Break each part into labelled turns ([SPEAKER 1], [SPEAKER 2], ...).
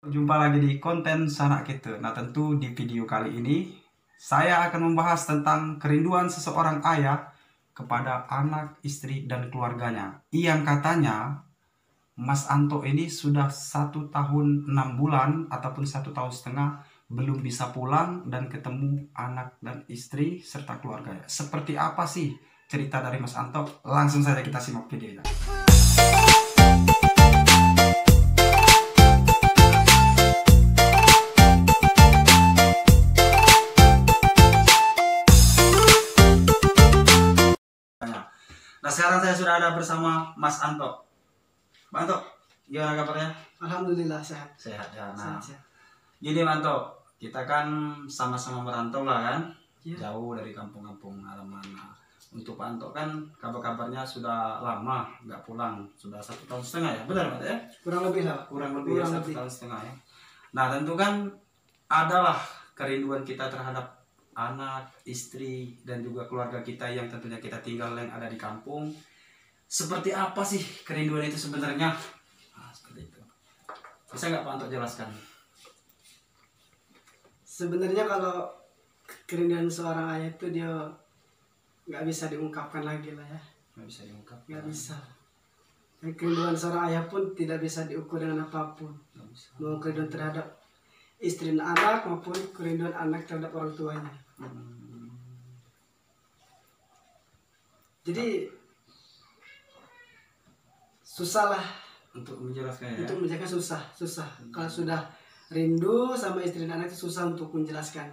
[SPEAKER 1] Jumpa lagi di konten Sanak Kita. Nah, tentu di video kali ini saya akan membahas tentang kerinduan seseorang ayah kepada anak, istri, dan keluarganya. Yang katanya Mas Anto ini sudah 1 tahun 6 bulan ataupun 1 tahun setengah belum bisa pulang dan ketemu anak dan istri serta keluarganya. Seperti apa sih cerita dari Mas Anto? Langsung saja kita simak videonya. Nah, sekarang saya sudah ada bersama Mas Anto. Mas Anto, gimana kabarnya?
[SPEAKER 2] Alhamdulillah sehat.
[SPEAKER 1] Sehat ya. Nah,
[SPEAKER 2] Sehat.
[SPEAKER 1] gini Mas Anto, kita kan sama-sama merantau lah kan,
[SPEAKER 2] Ya.
[SPEAKER 1] jauh dari kampung-kampung halaman. Nah, untuk Pak Anto kan kabarnya sudah lama nggak pulang, sudah 1 tahun setengah ya, benar Mas ya?
[SPEAKER 2] Kurang lebih lah.
[SPEAKER 1] Kurang lebih ya, 1 tahun setengah ya. Nah, tentu kan adalah kerinduan kita terhadap anak, istri, dan juga keluarga kita yang tentunya kita tinggal yang ada di kampung. Seperti apa sih kerinduan itu sebenarnya? Nah, seperti itu. Bisa nggak Pak Anto jelaskan?
[SPEAKER 2] Sebenarnya kalau kerinduan seorang ayah itu dia nggak bisa diungkapkan lagi lah ya.
[SPEAKER 1] Nggak bisa diungkap.
[SPEAKER 2] Nggak bisa. Dan kerinduan seorang ayah pun tidak bisa diukur dengan apapun.
[SPEAKER 1] Nggak bisa.
[SPEAKER 2] Mau kerinduan terhadap istri dan anak maupun kerinduan anak terhadap orang tuanya. Jadi susah lah
[SPEAKER 1] Untuk menjelaskan ya.
[SPEAKER 2] untuk menjelaskan, susah. Kalau sudah rindu sama istri dan anak itu susah untuk menjelaskan.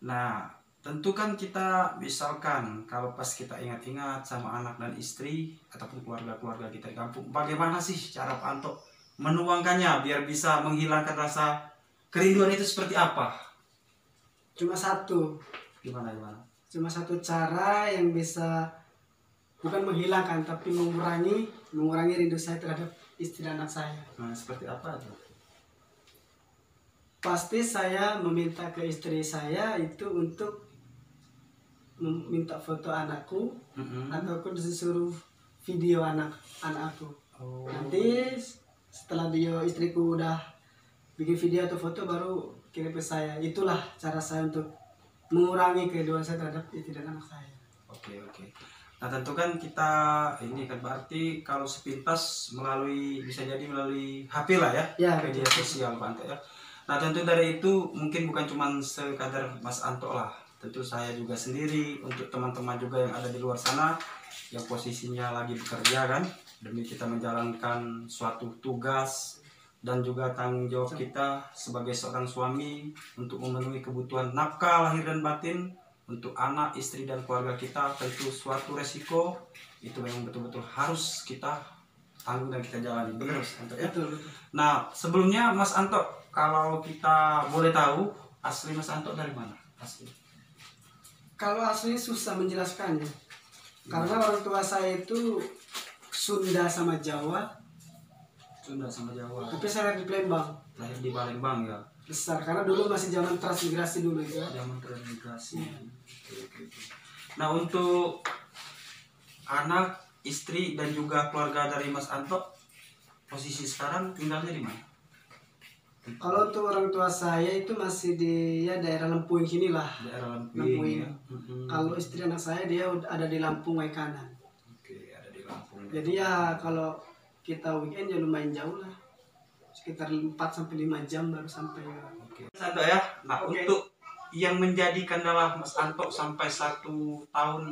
[SPEAKER 1] Nah, tentu kan kita misalkan kalau pas kita ingat-ingat sama anak dan istri ataupun keluarga-keluarga kita di kampung, bagaimana sih cara Pak Anto menuangkannya biar bisa menghilangkan rasa kerinduan itu seperti apa?
[SPEAKER 2] Cuma satu cara yang bisa bukan menghilangkan tapi mengurangi rindu saya terhadap istri dan anak saya.
[SPEAKER 1] Nah, seperti apa itu?
[SPEAKER 2] Pasti saya meminta ke istri saya itu untuk meminta foto anakku ataupun disuruh video anakku.
[SPEAKER 1] Oh.
[SPEAKER 2] Nanti setelah istriku udah bikin video atau foto baru kirim ke saya. Itulah cara saya untuk mengurangi kerinduan saya terhadap istri dan anak saya.
[SPEAKER 1] Oke. Nah, tentu kan kita ini kan berarti kalau sepintas bisa jadi melalui HP lah ya,
[SPEAKER 2] Ya,
[SPEAKER 1] media
[SPEAKER 2] betul.
[SPEAKER 1] sosial Pak Anto ya. Nah, tentu dari itu mungkin bukan cuma sekadar Mas Anto lah, tentu saya juga sendiri, untuk teman-teman juga yang ada di luar sana yang posisinya lagi bekerja kan, demi kita menjalankan suatu tugas dan juga tanggung jawab kita sebagai seorang suami untuk memenuhi kebutuhan nafkah lahir dan batin untuk anak, istri, dan keluarga kita. Tentu suatu resiko itu memang betul-betul harus kita tanggung dan kita jalani. Benar Mas Anto ya?
[SPEAKER 2] Betul.
[SPEAKER 1] Nah, sebelumnya Mas Anto, kalau kita boleh tahu asli Mas Anto dari mana? Asli.
[SPEAKER 2] Kalau asli susah menjelaskannya. Karena orang tua saya itu Sunda sama Jawa,
[SPEAKER 1] Sunda sama Jawa.
[SPEAKER 2] tapi saya lahir di Palembang.
[SPEAKER 1] Lahir di Palembang ya.
[SPEAKER 2] Besar karena dulu masih zaman transmigrasi dulu itu ya.
[SPEAKER 1] Zaman transmigrasi. Oke. Nah, untuk anak, istri, dan juga keluarga dari Mas Anto, posisi sekarang tinggalnya di mana?
[SPEAKER 2] Kalau untuk orang tua saya itu masih di daerah Lempuing sini lah.
[SPEAKER 1] Daerah
[SPEAKER 2] Lempuing.
[SPEAKER 1] Lampung ya.
[SPEAKER 2] Kalau istri anak saya dia ada di Lampung Waikanan.
[SPEAKER 1] Oke, ada di Lampung.
[SPEAKER 2] Jadi ya kalau kita weekend ya lumayan jauh lah. Sekitar 4-5 jam baru sampai.
[SPEAKER 1] Oke. Mas Anto ya. Nah,
[SPEAKER 2] Oke.
[SPEAKER 1] untuk yang menjadi kendala Mas Anto sampai 1 tahun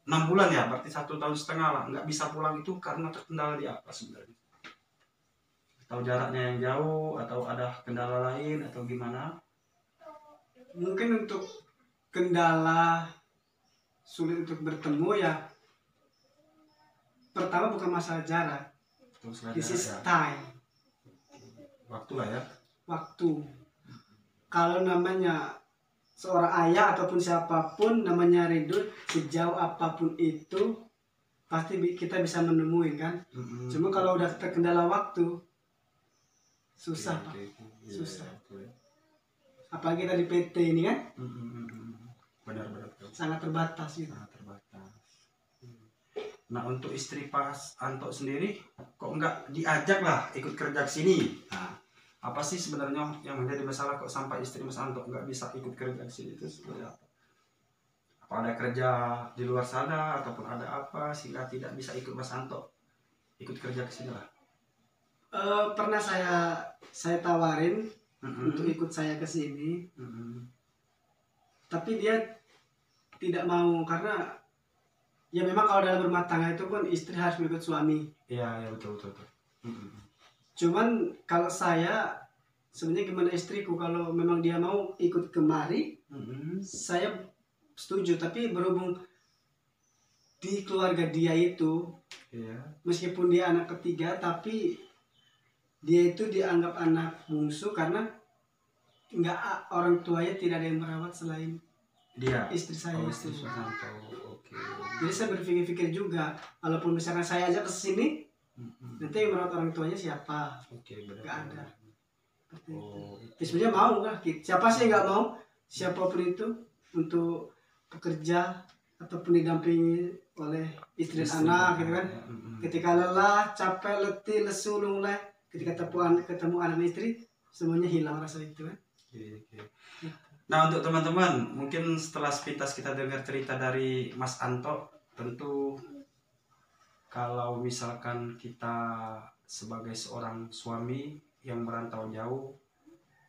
[SPEAKER 1] 6 bulan ya, berarti 1 tahun setengah lah, nggak bisa pulang itu karena terkendala di apa sebenarnya? Atau jaraknya yang jauh, atau ada kendala lain, atau gimana?
[SPEAKER 2] Mungkin untuk kendala sulit untuk bertemu ya. Pertama bukan masalah jarak,
[SPEAKER 1] Terus
[SPEAKER 2] this is
[SPEAKER 1] ya.
[SPEAKER 2] time,
[SPEAKER 1] Waktu lah ya.
[SPEAKER 2] waktu. Kalau namanya seorang ayah ataupun siapapun namanya rindu, sejauh apapun itu pasti kita bisa menemui kan. Cuma kalau udah terkendala waktu susah Pak. Susah. Apalagi kita di PT ini kan
[SPEAKER 1] Benar.
[SPEAKER 2] sangat terbatas gitu.
[SPEAKER 1] Sangat terbatas. Nah untuk istri Mas Anto sendiri kok nggak diajak lah ikut kerja ke sini? Nah, apa sih sebenarnya yang menjadi masalah kok sampai istri Mas Anto nggak bisa ikut kerja ke sini itu sebenarnya apa? Apa ada kerja di luar sana ataupun ada apa sehingga tidak bisa ikut Mas Anto ikut kerja ke sini lah?
[SPEAKER 2] Pernah saya tawarin untuk
[SPEAKER 1] Mm-mm.
[SPEAKER 2] ikut saya ke sini,
[SPEAKER 1] Mm-mm.
[SPEAKER 2] tapi dia tidak mau karena ya memang kalau dalam rumah tangga itu kan istri harus mengikut suami.
[SPEAKER 1] Iya, ya betul betul. Betul. Mm-mm.
[SPEAKER 2] Cuman kalau saya sebenarnya gimana istriku kalau memang dia mau ikut kemari,
[SPEAKER 1] Mm-mm.
[SPEAKER 2] saya setuju. Tapi berhubung di keluarga dia itu
[SPEAKER 1] Iya.
[SPEAKER 2] meskipun dia anak ketiga, tapi dia itu dianggap anak bungsu karena orang tuanya tidak ada yang merawat selain
[SPEAKER 1] Dia.
[SPEAKER 2] istri saya
[SPEAKER 1] Oh,
[SPEAKER 2] itu.
[SPEAKER 1] istri Mas Anto. Oke.
[SPEAKER 2] Jadi saya berpikir-pikir juga, walaupun misalkan saya ajak ke sini,
[SPEAKER 1] Mm-mm.
[SPEAKER 2] nanti yang merawat orang tuanya siapa?
[SPEAKER 1] Oke, benar.
[SPEAKER 2] Nggak ada. Seperti itu.
[SPEAKER 1] Oh,
[SPEAKER 2] Ya, sebenarnya mau lah, siapa sih yang nggak mau, siapapun itu untuk bekerja ataupun didampingi oleh istri dan anak gitu kan.
[SPEAKER 1] Mm-mm.
[SPEAKER 2] Ketika lelah, capek, letih, lesu, lunglai, ketika ketemu anak istri, semuanya hilang rasa itu kan.
[SPEAKER 1] Oke. Nah untuk teman-teman, mungkin setelah sepintas kita dengar cerita dari Mas Anto, tentu kalau misalkan kita sebagai seorang suami yang merantau jauh,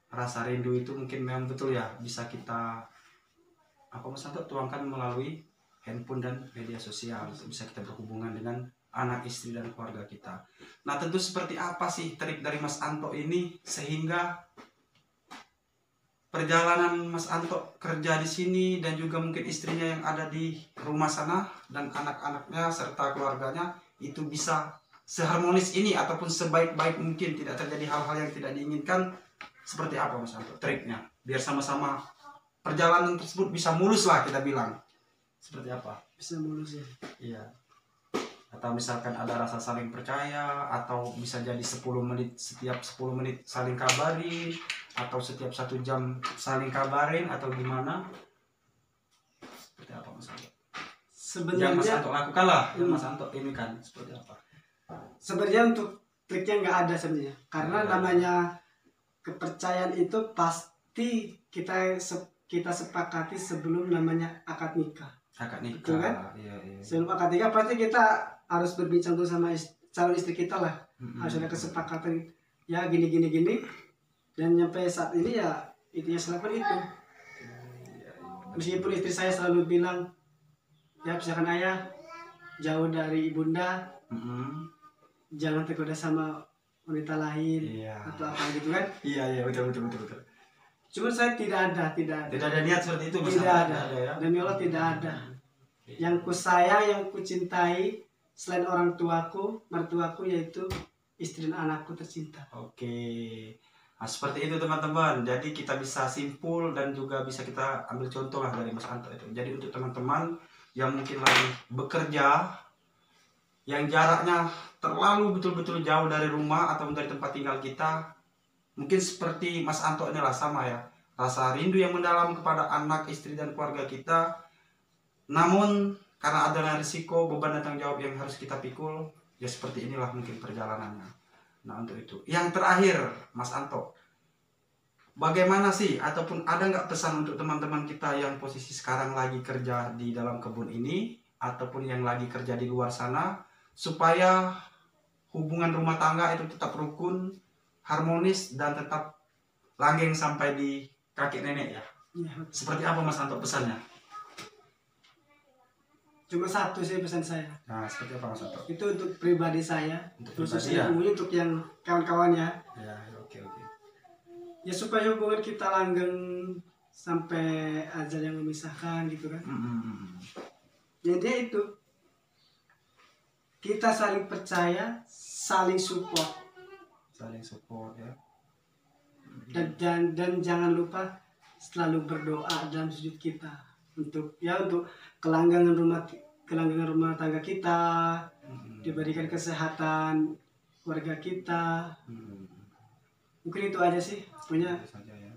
[SPEAKER 1] rasa rindu itu mungkin memang betul ya bisa kita Mas Anto tuangkan melalui handphone dan media sosial, bisa kita berhubungan dengan anak istri dan keluarga kita. Nah tentu seperti apa sih trik dari Mas Anto ini sehingga perjalanan Mas Anto kerja di sini dan juga mungkin istrinya yang ada di rumah sana dan anak-anaknya serta keluarganya itu bisa seharmonis ini ataupun sebaik-baik mungkin, tidak terjadi hal-hal yang tidak diinginkan. Seperti apa Mas Anto triknya biar sama-sama perjalanan tersebut bisa mulus lah kita bilang? Seperti apa?
[SPEAKER 2] Bisa mulus ya.
[SPEAKER 1] Iya. Atau misalkan ada rasa saling percaya, atau bisa jadi 10 menit, setiap 10 menit saling kabarin, atau setiap 1 jam saling kabarin, atau gimana? Seperti apa Mas Anto? Yang Mas
[SPEAKER 2] Sebenarnya
[SPEAKER 1] Anto lakukan lah, yang Mas Anto ini kan seperti apa?
[SPEAKER 2] sebenarnya untuk triknya nggak ada sebenarnya, karena namanya kepercayaan itu pasti kita sepakati sebelum namanya akad nikah.
[SPEAKER 1] Akad nikah.
[SPEAKER 2] Betul kan?
[SPEAKER 1] Iya.
[SPEAKER 2] Sebelum akad nikah pasti kita harus berbincang dulu sama calon istri kita lah. Harus ada kesepakatan ya gini, dan sampai saat ini ya itu yang selalu itu. Meskipun istri saya selalu bilang ya misalkan ayah jauh dari ibunda, jangan tergoda sama wanita lain,
[SPEAKER 1] Iya.
[SPEAKER 2] atau apa gitu kan.
[SPEAKER 1] Iya betul.
[SPEAKER 2] Cuman saya tidak ada.
[SPEAKER 1] Tidak ada niat seperti itu Mas
[SPEAKER 2] Tidak
[SPEAKER 1] Anto?
[SPEAKER 2] ada.
[SPEAKER 1] Ya?
[SPEAKER 2] Demi Allah tidak ada. Yang ku sayang, yang ku cintai selain orang tuaku, mertuaku, yaitu istri dan anakku tercinta.
[SPEAKER 1] Oke. Nah, seperti itu teman-teman. Jadi kita bisa simpul dan juga bisa kita ambil contoh lah dari Mas Anto itu. Jadi untuk teman-teman yang mungkin lagi bekerja, yang jaraknya terlalu betul-betul jauh dari rumah atau dari tempat tinggal kita, mungkin seperti Mas Anto inilah sama ya. Rasa rindu yang mendalam kepada anak, istri, dan keluarga kita. Namun karena ada risiko, beban dan tanggung jawab yang harus kita pikul, ya seperti inilah mungkin perjalanannya. Nah untuk itu, yang terakhir Mas Anto, bagaimana sih ataupun ada nggak pesan untuk teman-teman kita yang posisi sekarang lagi kerja di dalam kebun ini ataupun yang lagi kerja di luar sana, supaya hubungan rumah tangga itu tetap rukun, harmonis, dan tetap langgeng sampai di kakek nenek ya?
[SPEAKER 2] Ya,
[SPEAKER 1] Seperti apa Mas Anto pesannya?
[SPEAKER 2] cuma satu sih pesan saya.
[SPEAKER 1] Nah seperti apa Mas Anto?
[SPEAKER 2] Itu untuk pribadi saya,
[SPEAKER 1] Untuk
[SPEAKER 2] khususnya
[SPEAKER 1] pribadi ya?
[SPEAKER 2] untuk yang kawan-kawan ya.
[SPEAKER 1] Ya oke.
[SPEAKER 2] Ya supaya hubungan kita langgeng sampai ajal yang memisahkan gitu kan. Jadi itu kita saling percaya, saling support,
[SPEAKER 1] Ya.
[SPEAKER 2] dan jangan lupa selalu berdoa dalam sujud kita untuk kelanggengan rumah tangga kita, diberikan kesehatan keluarga kita. Mungkin itu aja sih punya.
[SPEAKER 1] Itu saja ya.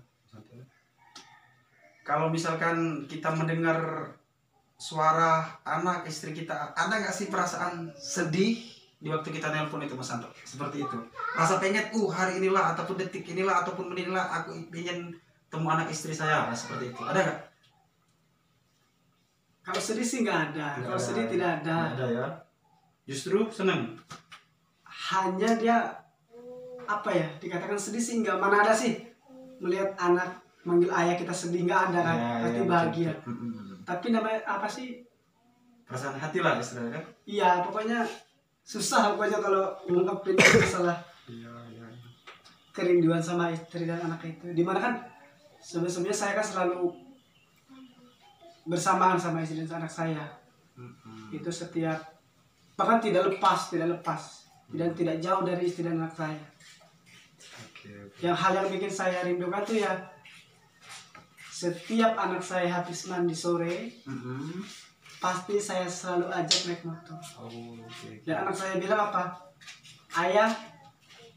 [SPEAKER 1] Kalau misalkan kita mendengar suara anak istri kita, ada nggak sih perasaan sedih di waktu kita nelpon itu Mas Anto? Seperti itu. Rasa pengen, hari inilah ataupun detik inilah ataupun menit inilah aku ingin temu anak istri saya, seperti itu. Ada nggak?
[SPEAKER 2] Kalau sedih sih nggak ada. Kalau sedih tidak ada.
[SPEAKER 1] Nggak ada ya. Justru senang.
[SPEAKER 2] Hanya dia apa ya? Dikatakan sedih sih nggak, mana ada sih melihat anak manggil ayah kita sedih, nggak ada kan? Pasti bahagia. Tapi namanya apa sih?
[SPEAKER 1] Perasaan hati lah istilahnya kan?
[SPEAKER 2] Iya, pokoknya susah pokoknya kalau mengungkapin masalah kerinduan sama istri dan anak itu. Dimana kan sebenarnya saya kan selalu bersamaan sama istri dan anak saya. Itu setiap, bahkan tidak lepas dan tidak jauh dari istri dan anak saya. Yang hal yang bikin saya rindukan tuh ya, setiap anak saya habis mandi sore, pasti saya selalu ajak naik motor. Dan anak saya bilang apa? Ayah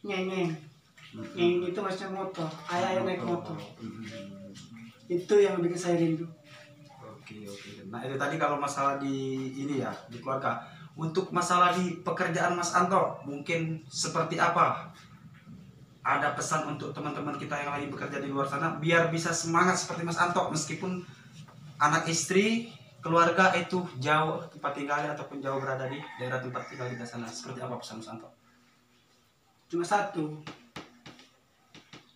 [SPEAKER 2] ngengeng. Ngengeng itu maksudnya motor. Ayah naik motor. Itu yang bikin saya rindu.
[SPEAKER 1] Oke. Nah itu tadi kalau masalah di ini ya, di keluarga. Untuk masalah di pekerjaan Mas Anto, mungkin seperti apa? Ada pesan untuk teman-teman kita yang lagi bekerja di luar sana biar bisa semangat seperti Mas Anto, meskipun anak istri, keluarga itu jauh tempat tinggalnya ataupun jauh berada di daerah tempat tinggal kita sana. Seperti apa pesan Mas Anto?
[SPEAKER 2] Cuma satu,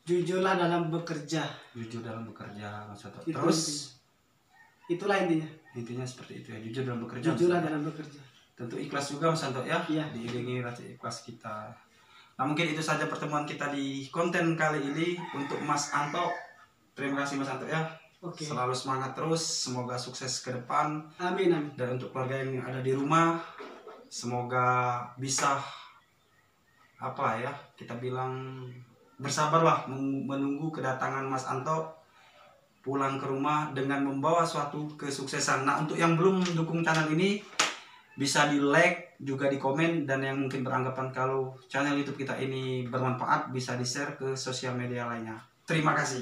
[SPEAKER 2] jujurlah dalam bekerja.
[SPEAKER 1] Jujur dalam bekerja Mas Anto.
[SPEAKER 2] Itu
[SPEAKER 1] Terus
[SPEAKER 2] itulah intinya.
[SPEAKER 1] Intinya seperti itu ya, jujur dalam bekerja.
[SPEAKER 2] Jujurlah dalam bekerja.
[SPEAKER 1] Tentu ikhlas juga Mas Anto ya.
[SPEAKER 2] Iya.
[SPEAKER 1] Diiringi rasa ikhlas kita. Nah mungkin itu saja pertemuan kita di konten kali ini untuk Mas Anto. Terima kasih Mas Anto ya.
[SPEAKER 2] Oke.
[SPEAKER 1] Selalu semangat terus, semoga sukses ke depan.
[SPEAKER 2] Amin.
[SPEAKER 1] Dan untuk keluarga yang ada di rumah, semoga bisa kita bilang bersabarlah menunggu kedatangan Mas Anto pulang ke rumah dengan membawa suatu kesuksesan. Nah untuk yang belum mendukung channel ini, bisa di like, juga di komen, dan yang mungkin beranggapan kalau channel YouTube kita ini bermanfaat bisa di share ke sosial media lainnya. Terima kasih.